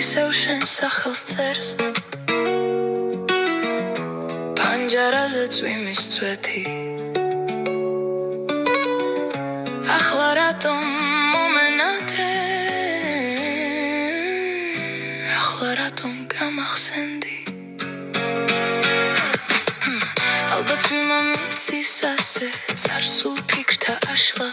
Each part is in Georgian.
ისევ შენ სახელს წერს პანჯარაზე წვიმის წვეთი ახლა რატომ მომენატრე ახლა რატომ გამახსენდი ალბათ ვიმამიცის ასე წარსულ ფიქრთა აშლა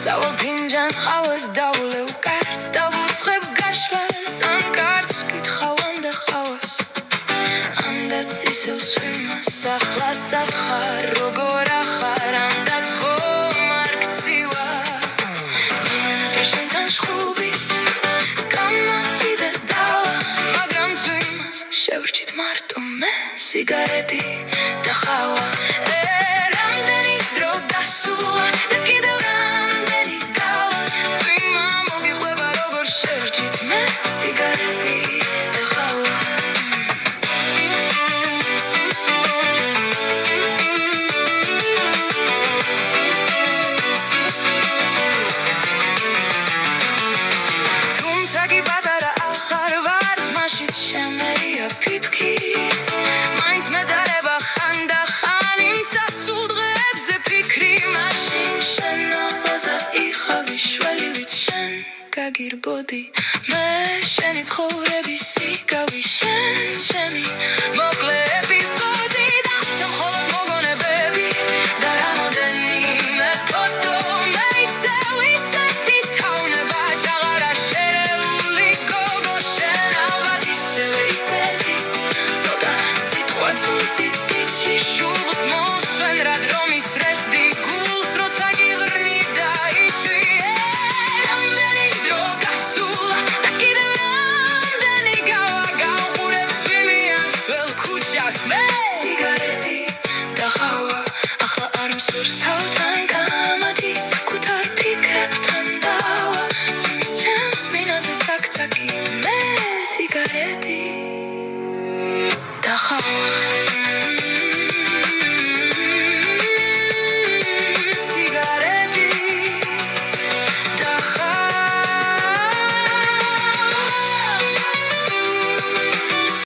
წავალ ფინჯან ყავას დავლევ კარტს დავუწყებ გაშლას ან კარტს გითხავ და ყავას ამდაც ისევ წვიმას ახლა სათხარ როგორ ახარ ამდაც ხომ არ გცილა მომენატრე შენთან შხუბი გამატიდე დავა მაგრამ წვიმას შევრჩით მარტო მე სიგარეტი და ხავა რამდენი დრო გასულა და კიდევ რამდენი გავა წვიმა მოგიყვება როგორ შევრჩით მე სიგარეტი და ხავა თუმცა კი პატარა აღარ ვარ თმაშიც შემერია ფიფქი მაინც მეძალება ხანდახან იმ სასულ დღეებზე ფიქრი მაშინ შენობაზე იხავი შველი ვით შენ გაგირბოდი მე შენი ცხოვრების სიგავი შენ ჩემი მოკლე ეპიზოდი და შენ მხოლოდ მოგონებები და რამოდენიმე ფოტო მე ისეთი თავნება ჟაღარა შერეული გოგო შენ ალბათ ისეთი ცოტა სიტყვა ცუცი ბიჭი შუბლს მოსვენ რა დრომის რესდი გულს როცა გიღრნი და იჭვი რამდენი დრო გასულა და კიდევ რამდენი გავა გავყურებ წვიმიან სველ ქუჩას მე სიგარეტი და ხავა ახლა არ მსურს თავთან გამადის საკუთარ ფიქრებთან დავა წვიმის ჩემს მინაზე ცაკ-ცაკი მე სიგარეტი